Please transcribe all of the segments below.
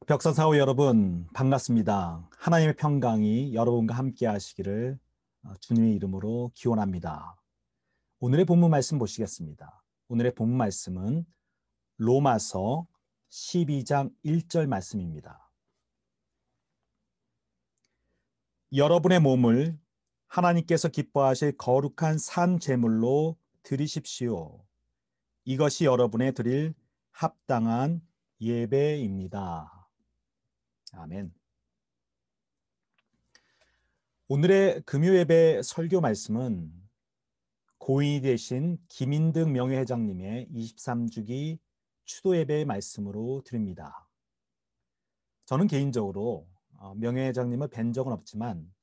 벽사사우 여러분 반갑습니다. 하나님의 평강이 여러분과 함께 하시기를 주님의 이름으로 기원합니다. 오늘의 본문 말씀 보시겠습니다. 오늘의 본문 말씀은 로마서 12장 1절 말씀입니다. 여러분의 몸을 하나님께서 기뻐하실 거룩한 산 제물로 드리십시오. 이것이 여러분의 드릴 합당한 예배입니다. 아멘. 오늘의 금요예배 설교 말씀은 고인이 되신 김인득 명예회장님의 23주기 추도예배의 말씀으로 드립니다. 저는 개인적으로 명예회장님을 뵌 적은 없지만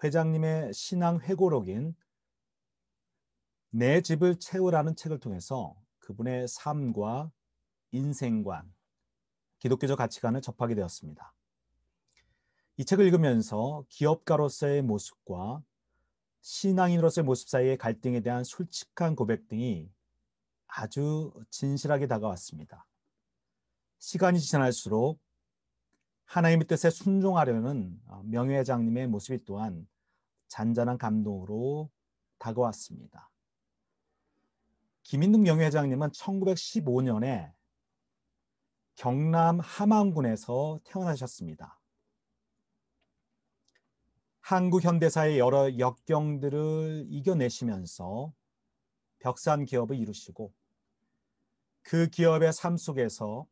회장님의 신앙 회고록인 내 집을 채우라는 책을 통해서 그분의 삶과 인생관, 기독교적 가치관을 접하게 되었습니다. 이 책을 읽으면서 기업가로서의 모습과 신앙인으로서의 모습 사이의 갈등에 대한 솔직한 고백 등이 아주 진실하게 다가왔습니다. 시간이 지날수록 하나님의 뜻에 순종하려는 명예회장님의 모습이 또한 잔잔한 감동으로 다가왔습니다. 김인득 명예회장님은 1915년에 경남 함안군에서 태어나셨습니다. 한국 현대사의 여러 역경들을 이겨내시면서 벽산 기업을 이루시고 그 기업의 삶 속에서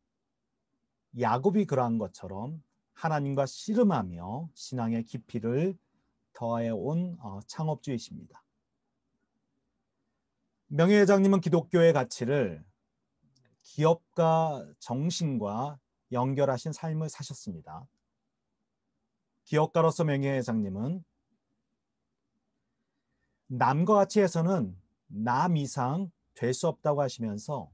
야곱이 그러한 것처럼 하나님과 씨름하며 신앙의 깊이를 더해온 창업주이십니다. 명예회장님은 기독교의 가치를 기업가 정신과 연결하신 삶을 사셨습니다. 기업가로서 명예회장님은 남과 같이 해서는 남 이상 될 수 없다고 하시면서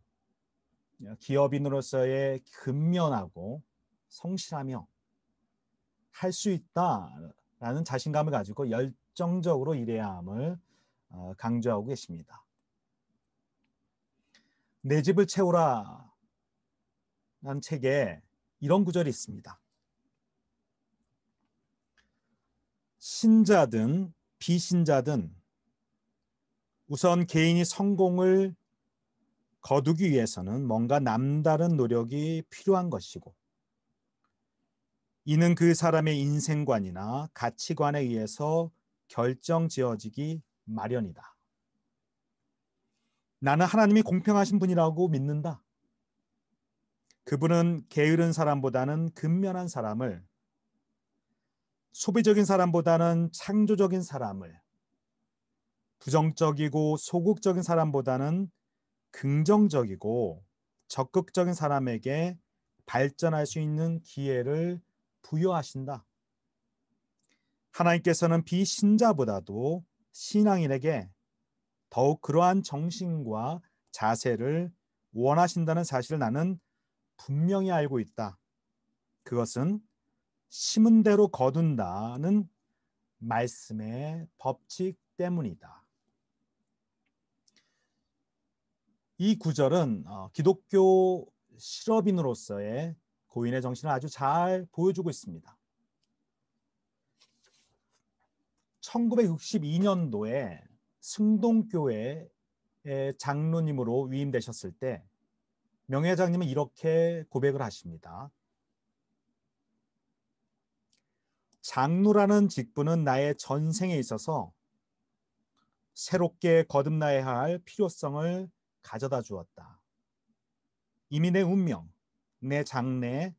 기업인으로서의 근면하고 성실하며 할 수 있다라는 자신감을 가지고 열정적으로 일해야 함을 강조하고 계십니다. 내 집을 채우라 라는 책에 이런 구절이 있습니다. 신자든 비신자든 우선 개인이 성공을 거두기 위해서는 뭔가 남다른 노력이 필요한 것이고 이는 그 사람의 인생관이나 가치관에 의해서 결정지어지기 마련이다. 나는 하나님이 공평하신 분이라고 믿는다. 그분은 게으른 사람보다는 근면한 사람을, 소비적인 사람보다는 창조적인 사람을, 부정적이고 소극적인 사람보다는 긍정적이고 적극적인 사람에게 발전할 수 있는 기회를 부여하신다. 하나님께서는 비신자보다도 신앙인에게 더욱 그러한 정신과 자세를 원하신다는 사실을 나는 분명히 알고 있다. 그것은 심은 대로 거둔다는 말씀의 법칙 때문이다. 이 구절은 기독교 실업인으로서의 고인의 정신을 아주 잘 보여주고 있습니다. 1962년도에 승동교회의 장로님으로 위임되셨을 때 명예회장님은 이렇게 고백을 하십니다. 장로라는 직분은 나의 전생에 있어서 새롭게 거듭나야 할 필요성을 가져다 주었다. 이미 내 운명, 내 장래,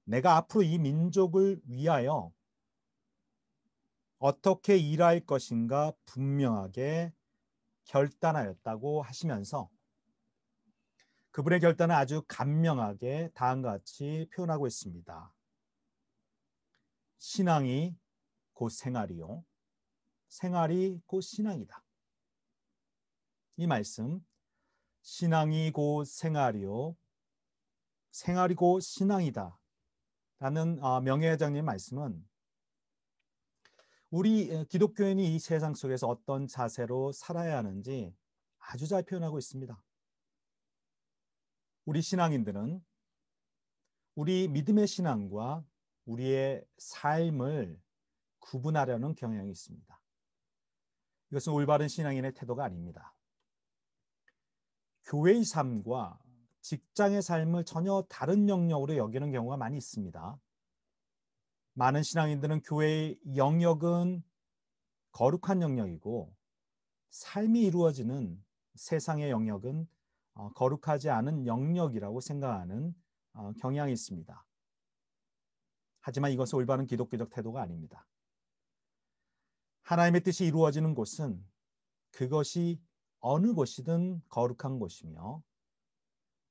내가 앞으로 이 민족을 위하여 어떻게 일할 것인가 분명하게 결단하였다고 하시면서 그분의 결단은 아주 간명하게 다음과 같이 표현하고 있습니다. 신앙이 곧 생활이요. 생활이 곧 신앙이다. 이 말씀, 신앙이 곧 생활이요. 생활이 곧 신앙이다. 라는 명예회장님의 말씀은 우리 기독교인이 이 세상 속에서 어떤 자세로 살아야 하는지 아주 잘 표현하고 있습니다. 우리 신앙인들은 우리 믿음의 신앙과 우리의 삶을 구분하려는 경향이 있습니다. 이것은 올바른 신앙인의 태도가 아닙니다. 교회의 삶과 직장의 삶을 전혀 다른 영역으로 여기는 경우가 많이 있습니다. 많은 신앙인들은 교회의 영역은 거룩한 영역이고 삶이 이루어지는 세상의 영역은 거룩하지 않은 영역이라고 생각하는 경향이 있습니다. 하지만 이것은 올바른 기독교적 태도가 아닙니다. 하나님의 뜻이 이루어지는 곳은 그것이 어느 곳이든 거룩한 곳이며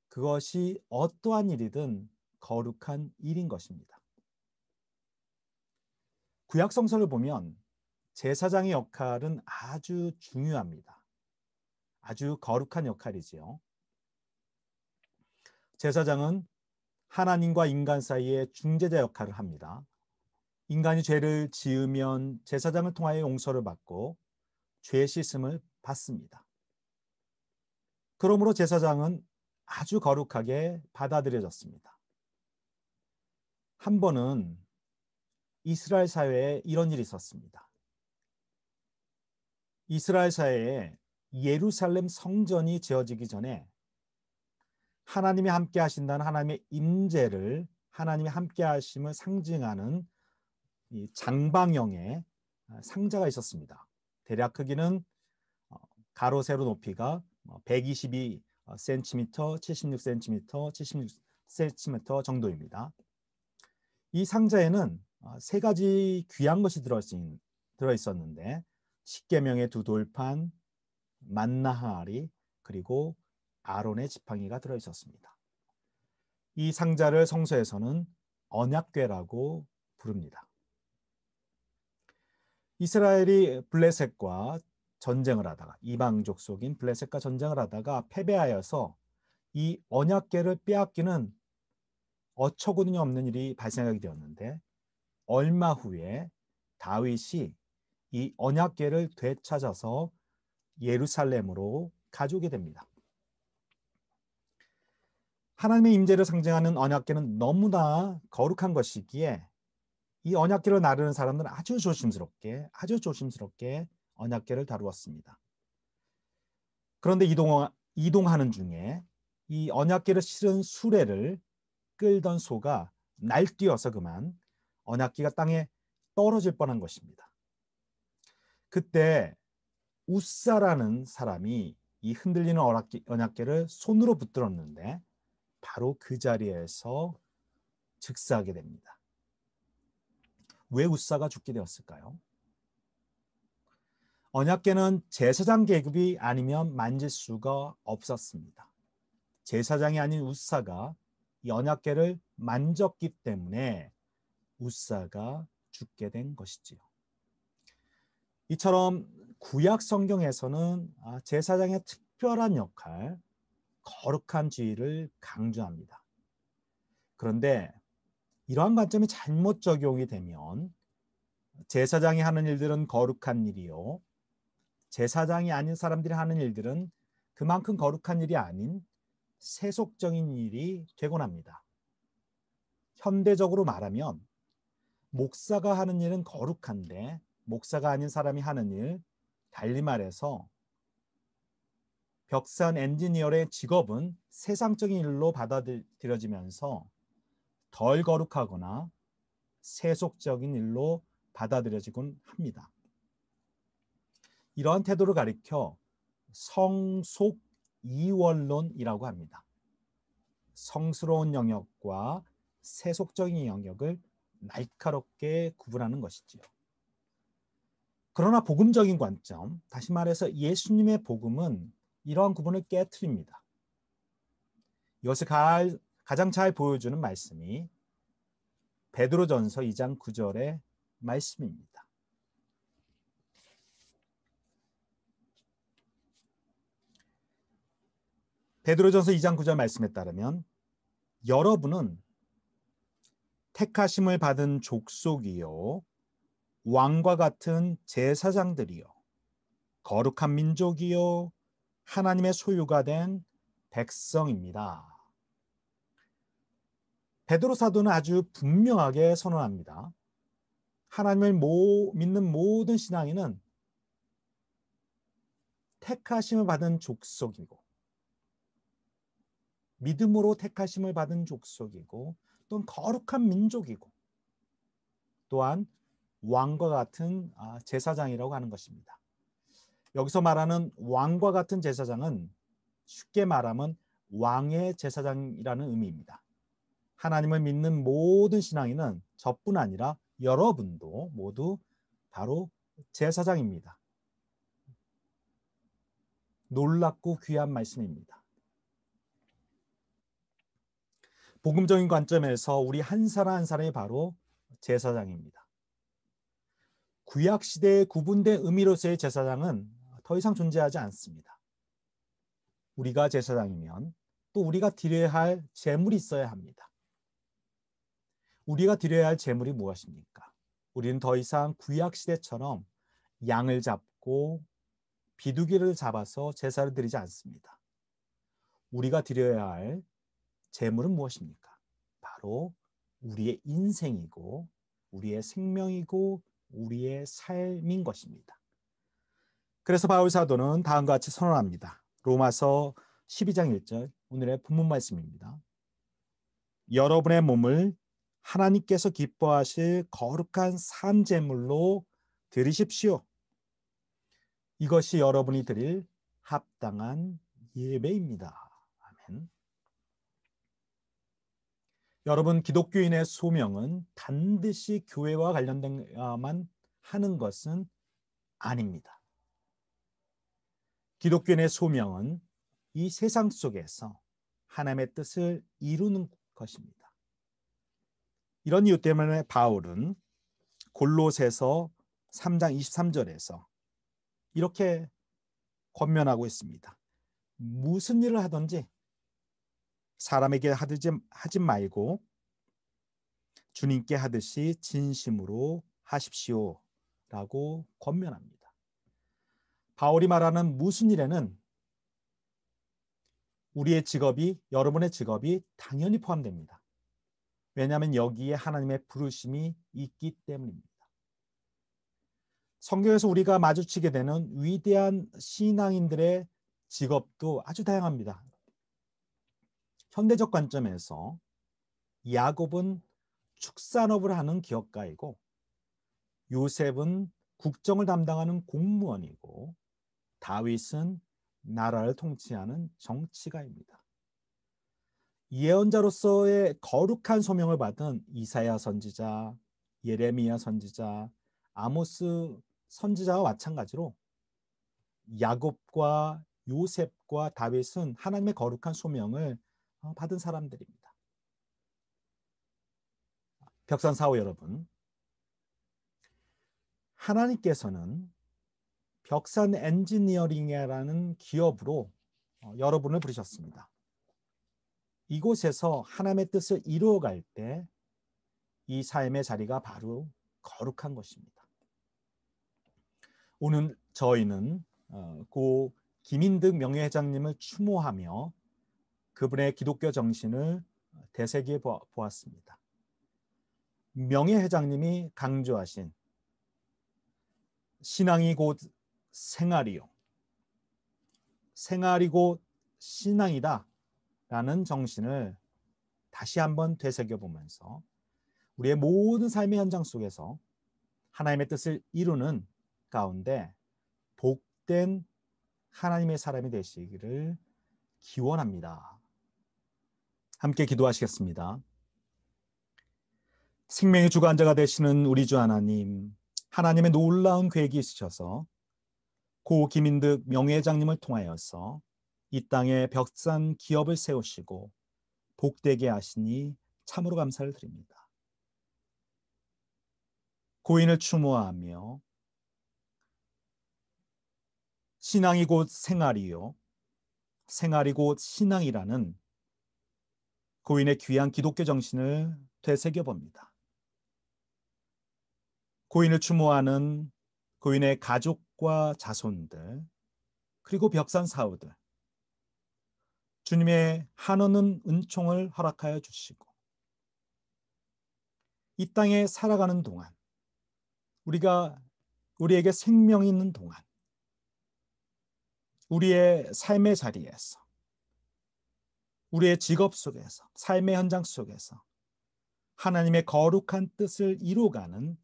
그것이 어떠한 일이든 거룩한 일인 것입니다. 구약 성서를 보면 제사장의 역할은 아주 중요합니다. 아주 거룩한 역할이지요. 제사장은 하나님과 인간 사이의 중재자 역할을 합니다. 인간이 죄를 지으면 제사장을 통하여 용서를 받고 죄 씻음을 받습니다. 그러므로 제사장은 아주 거룩하게 받아들여졌습니다. 한 번은 이스라엘 사회에 이런 일이 있었습니다. 이스라엘 사회에 예루살렘 성전이 지어지기 전에 하나님이 함께 하신다는 하나님의 임재를, 하나님이 함께 하심을 상징하는 이 장방형의 상자가 있었습니다. 대략 크기는 가로 세로 높이가 122cm, 76cm, 76cm 정도입니다. 이 상자에는 세 가지 귀한 것이 들어있었는데 십계명의 두 돌판, 만나 항아리, 그리고 아론의 지팡이가 들어있었습니다. 이 상자를 성서에서는 언약궤라고 부릅니다. 이스라엘이 블레셋과 전쟁을 하다가, 이방족 속인 블레셋과 전쟁을 하다가 패배하여서 이 언약궤를 빼앗기는 어처구니 없는 일이 발생하게 되었는데 얼마 후에 다윗이 이 언약궤를 되찾아서 예루살렘으로 가져오게 됩니다. 하나님의 임재를 상징하는 언약궤는 너무나 거룩한 것이기에 이 언약궤를 나르는 사람들은 아주 조심스럽게 언약궤를 다루었습니다. 그런데 이동하는 중에 이 언약궤를 실은 수레를 끌던 소가 날뛰어서 그만 언약궤가 땅에 떨어질 뻔한 것입니다. 그때 우사라는 사람이 이 흔들리는 언약궤를 손으로 붙들었는데 바로 그 자리에서 즉사하게 됩니다. 왜 우사가 죽게 되었을까요? 언약궤는 제사장 계급이 아니면 만질 수가 없었습니다. 제사장이 아닌 우사가 이 언약궤를 만졌기 때문에 우사가 죽게 된 것이지요. 이처럼 구약 성경에서는 제사장의 특별한 역할, 거룩한 지위를 강조합니다. 그런데 이러한 관점이 잘못 적용이 되면 제사장이 하는 일들은 거룩한 일이요, 제사장이 아닌 사람들이 하는 일들은 그만큼 거룩한 일이 아닌 세속적인 일이 되곤 합니다. 현대적으로 말하면 목사가 하는 일은 거룩한데 목사가 아닌 사람이 하는 일, 달리 말해서 벽산 엔지니어의 직업은 세상적인 일로 받아들여지면서 덜 거룩하거나 세속적인 일로 받아들여지곤 합니다. 이러한 태도를 가리켜 성속이원론이라고 합니다. 성스러운 영역과 세속적인 영역을 날카롭게 구분하는 것이지요. 그러나 복음적인 관점, 다시 말해서 예수님의 복음은 이러한 구분을 깨트립니다. 이것을 가장 잘 보여주는 말씀이 베드로전서 2장 9절의 말씀입니다. 베드로전서 2장 9절 말씀에 따르면 여러분은 택하심을 받은 족속이요 왕과 같은 제사장들이요 거룩한 민족이요 하나님의 소유가 된 백성입니다. 베드로 사도는 아주 분명하게 선언합니다. 하나님을 믿는 모든 신앙인은 택하심을 받은 족속이고, 믿음으로 택하심을 받은 족속이고, 또는 거룩한 민족이고, 또한 왕과 같은 제사장이라고 하는 것입니다. 여기서 말하는 왕과 같은 제사장은 쉽게 말하면 왕의 제사장이라는 의미입니다. 하나님을 믿는 모든 신앙인은 저뿐 아니라 여러분도 모두 바로 제사장입니다. 놀랍고 귀한 말씀입니다. 복음적인 관점에서 우리 한 사람 한 사람이 바로 제사장입니다. 구약 시대의 구분된 의미로서의 제사장은 더 이상 존재하지 않습니다. 우리가 제사장이면 또 우리가 드려야 할 제물이 있어야 합니다. 우리가 드려야 할 제물이 무엇입니까? 우리는 더 이상 구약 시대처럼 양을 잡고 비두기를 잡아서 제사를 드리지 않습니다. 우리가 드려야 할 제물은 무엇입니까? 바로 우리의 인생이고 우리의 생명이고 우리의 삶인 것입니다. 그래서 바울 사도는 다음과 같이 선언합니다. 로마서 12장 1절 오늘의 본문 말씀입니다. 여러분의 몸을 하나님께서 기뻐하실 거룩한 산 제물로 드리십시오. 이것이 여러분이 드릴 합당한 예배입니다. 아멘. 여러분, 기독교인의 소명은 반드시 교회와 관련된만 하는 것은 아닙니다. 기독교인의 소명은 이 세상 속에서 하나님의 뜻을 이루는 것입니다. 이런 이유 때문에 바울은 골로새서 3장 23절에서 이렇게 권면하고 있습니다. 무슨 일을 하든지 사람에게 하지 말고 주님께 하듯이 진심으로 하십시오 라고 권면합니다. 바울이 말하는 무슨 일에는 우리의 직업이, 여러분의 직업이 당연히 포함됩니다. 왜냐하면 여기에 하나님의 부르심이 있기 때문입니다. 성경에서 우리가 마주치게 되는 위대한 신앙인들의 직업도 아주 다양합니다. 현대적 관점에서 야곱은 축산업을 하는 기업가이고 요셉은 국정을 담당하는 공무원이고 다윗은 나라를 통치하는 정치가입니다. 예언자로서의 거룩한 소명을 받은 이사야 선지자, 예레미야 선지자, 아모스 선지자와 마찬가지로 야곱과 요셉과 다윗은 하나님의 거룩한 소명을 받은 사람들입니다. 벽산사호 여러분, 하나님께서는 벽산 엔지니어링이라는 기업으로 여러분을 부르셨습니다. 이곳에서 하나님의 뜻을 이루어갈 때 이 삶의 자리가 바로 거룩한 것입니다. 오늘 저희는 고 김인득 명예회장님을 추모하며 그분의 기독교 정신을 되새겨 보았습니다. 명예회장님이 강조하신 신앙이 곧 생활이요, 생활이 곧 신앙이다 라는 정신을 다시 한번 되새겨 보면서 우리의 모든 삶의 현장 속에서 하나님의 뜻을 이루는 가운데 복된 하나님의 사람이 되시기를 기원합니다. 함께 기도하시겠습니다. 생명의 주관자가 되시는 우리 주 하나님, 하나님의 놀라운 계획이 있으셔서 고 김인득 명예회장님을 통하여서 이 땅에 벽산 기업을 세우시고 복되게 하시니 참으로 감사를 드립니다. 고인을 추모하며 신앙이 곧 생활이요, 생활이 곧 신앙이라는 고인의 귀한 기독교 정신을 되새겨 봅니다. 고인을 추모하는 고인의 가족과 자손들, 그리고 벽산 사우들, 주님의 한없는 은총을 허락하여 주시고 이 땅에 살아가는 동안, 우리에게 생명이 있는 동안, 우리의 삶의 자리에서, 우리의 직업 속에서, 삶의 현장 속에서 하나님의 거룩한 뜻을 이루어가는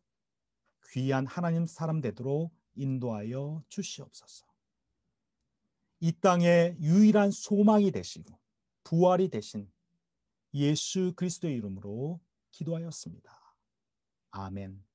귀한 하나님 사람 되도록 인도하여 주시옵소서. 이 땅의 유일한 소망이 되시고 부활이 되신 예수 그리스도의 이름으로 기도하였습니다. 아멘.